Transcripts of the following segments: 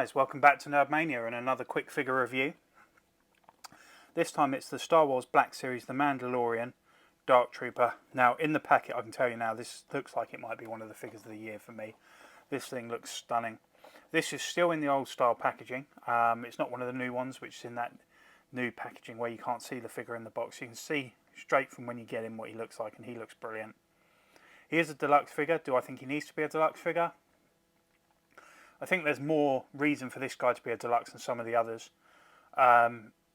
guys, welcome back to Nerdmania and another quick figure review. This time it's the Star Wars Black Series, the Mandalorian Dark Trooper. Now in the packet, I can tell you now, this looks like it might be one of the figures of the year for me. This thing looks stunning. This is still in the old style packaging. It's not one of the new ones, which is in that new packaging where you can't see the figure in the box. You can see straight from when you get him what he looks like, and he looks brilliant. He is a deluxe figure. Do I think he needs to be a deluxe figure? I think there's more reason for this guy to be a deluxe than some of the others.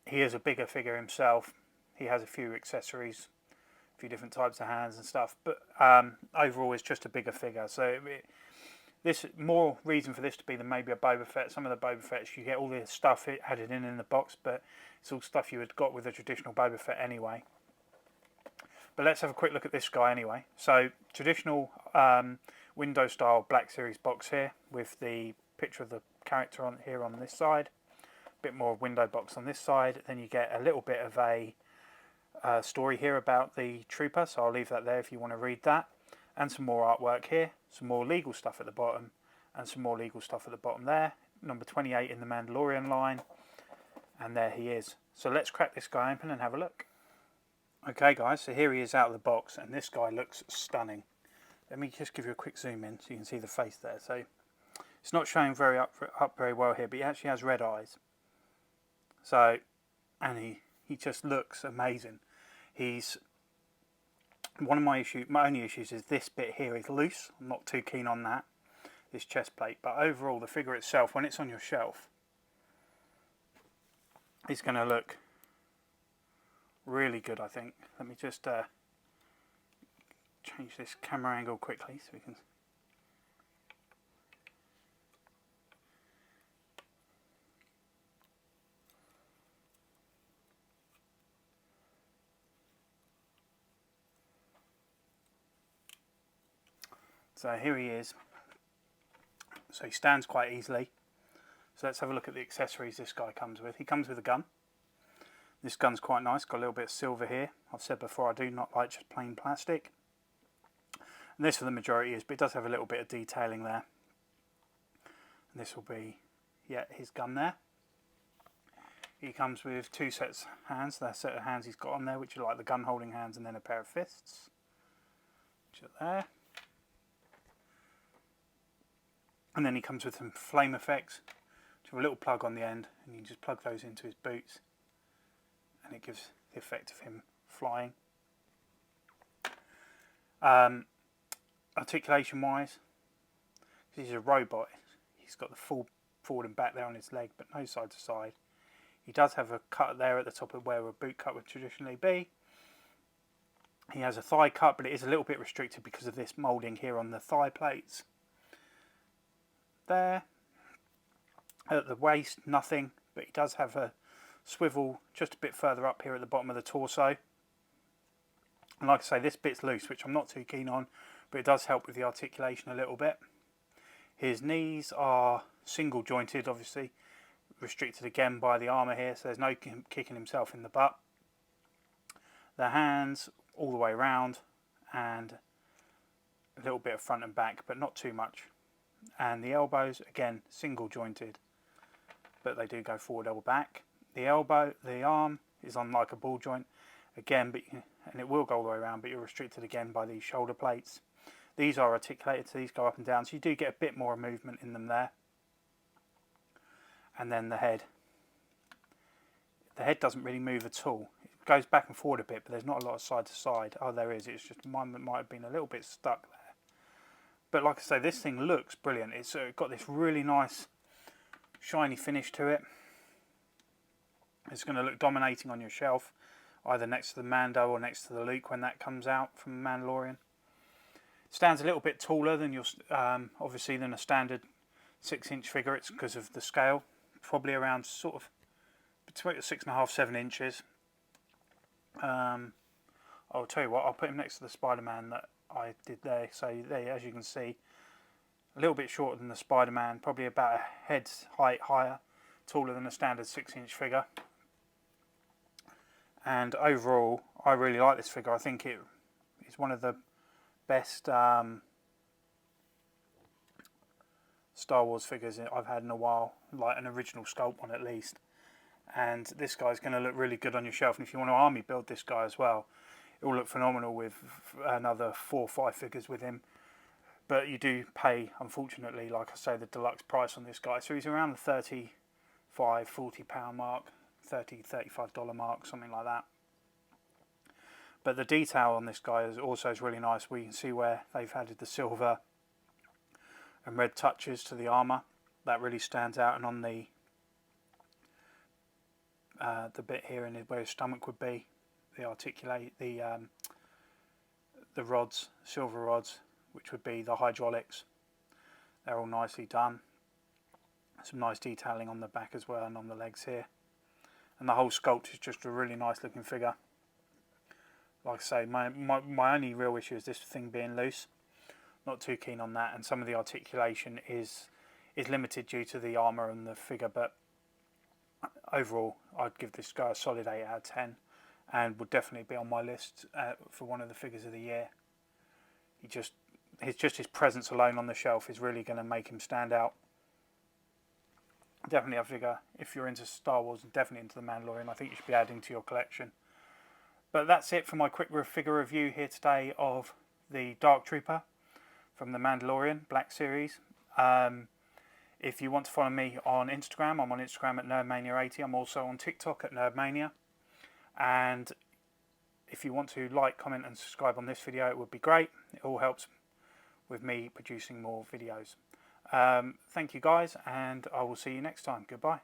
He is a bigger figure himself. He has a few accessories, a few different types of hands and stuff, but overall it's just a bigger figure. So this more reason for this to be than maybe a Boba Fett. Some of the Boba Fetts, you get all the stuff added in the box, but it's all stuff you had got with a traditional Boba Fett anyway. But let's have a quick look at this guy anyway. So traditional window style Black Series box here with the picture of the character on here on this side. A bit more window box on this side. Then you get a little bit of a story here about the trooper. So I'll leave that there if you want to read that. And some more artwork here. Some more legal stuff at the bottom. And some more legal stuff at the bottom there. Number 28 in the Mandalorian line. And there he is. So let's crack this guy open and have a look. Okay guys, so here he is out of the box, and this guy looks stunning. Let me just give you a quick zoom in so you can see the face there. So it's not showing up very well here, but he actually has red eyes. So, and he just looks amazing. He's one of my only issues is this bit here is loose. I'm not too keen on that, this chest plate. But overall, the figure itself, when it's on your shelf, is going to look really good, I think. Let me just change this camera angle quickly so we can. So here he is. So he stands quite easily. So let's have a look at the accessories this guy comes with. He comes with a gun. This gun's quite nice, got a little bit of silver here. I've said before I do not like just plain plastic. And this for the majority is, but it does have a little bit of detailing there. And this will be, yeah, his gun there. He comes with two sets of hands. That set of hands he's got on there, which are like the gun holding hands, and then a pair of fists, which are there. And then he comes with some flame effects, which have a little plug on the end, and you can just plug those into his boots. And it gives the effect of him flying. Articulation wise, he's a robot. He's got the full forward and back there on his leg, but no side to side. He does have a cut there at the top of where a boot cut would traditionally be. He has a thigh cut, but it is a little bit restricted because of this moulding here on the thigh plates. There. At the waist, nothing, but he does have a swivel just a bit further up here at the bottom of the torso. And like I say, this bit's loose, which I'm not too keen on, but it does help with the articulation a little bit. His knees are single jointed, obviously, restricted again by the armour here, so there's no kicking himself in the butt. The hands all the way around, and a little bit of front and back, but not too much. And the elbows, again, single jointed, but they do go forward or back. The arm is on like a ball joint again, and it will go all the way around, but you're restricted again by these shoulder plates. These are articulated, so these go up and down, so you do get a bit more movement in them there. And then the head. The head doesn't really move at all. It goes back and forward a bit, but there's not a lot of side to side. Oh, there is. It's just mine that might have been a little bit stuck there. But like I say, this thing looks brilliant. It's got this really nice shiny finish to it. It's going to look dominating on your shelf, either next to the Mando or next to the Luke when that comes out from Mandalorian. It stands a little bit taller than your, obviously, than a standard 6-inch figure. It's because of the scale, probably around sort of between 6.5, 7 inches. I'll tell you what, I'll put him next to the Spider-Man that I did there. So there, as you can see, a little bit shorter than the Spider-Man, probably about a head's height higher, taller than a standard 6-inch figure. And overall, I really like this figure. I think it is one of the best Star Wars figures I've had in a while. like an original sculpt one at least. And this guy's going to look really good on your shelf. And if you want to army build this guy as well, it will look phenomenal with another 4 or 5 figures with him. But you do pay, unfortunately, like I say, the deluxe price on this guy. So he's around the £35, £40 mark, $30, $35 mark, something like that. But the detail on this guy is also really nice. We can see where they've added the silver and red touches to the armour. That really stands out. And on the bit here in where his stomach would be, the rods, silver rods, which would be the hydraulics. They're all nicely done. Some nice detailing on the back as well and on the legs here. And the whole sculpt is just a really nice looking figure. Like I say, my only real issue is this thing being loose. Not too keen on that, and some of the articulation is limited due to the armour and the figure, but overall I'd give this guy a solid 8 out of 10 and would definitely be on my list for one of the figures of the year. Just his presence alone on the shelf is really going to make him stand out. Definitely a figure, if you're into Star Wars and definitely into the Mandalorian, I think you should be adding to your collection. But that's it for my quick figure review here today of the Dark Trooper from the Mandalorian Black series. If you want to follow me on Instagram, I'm on Instagram at nerdmania80. I'm also on TikTok at nerdmania. And if you want to like, comment and subscribe on this video, it would be great. It all helps with me producing more videos. Thank you guys, and I will see you next time. Goodbye.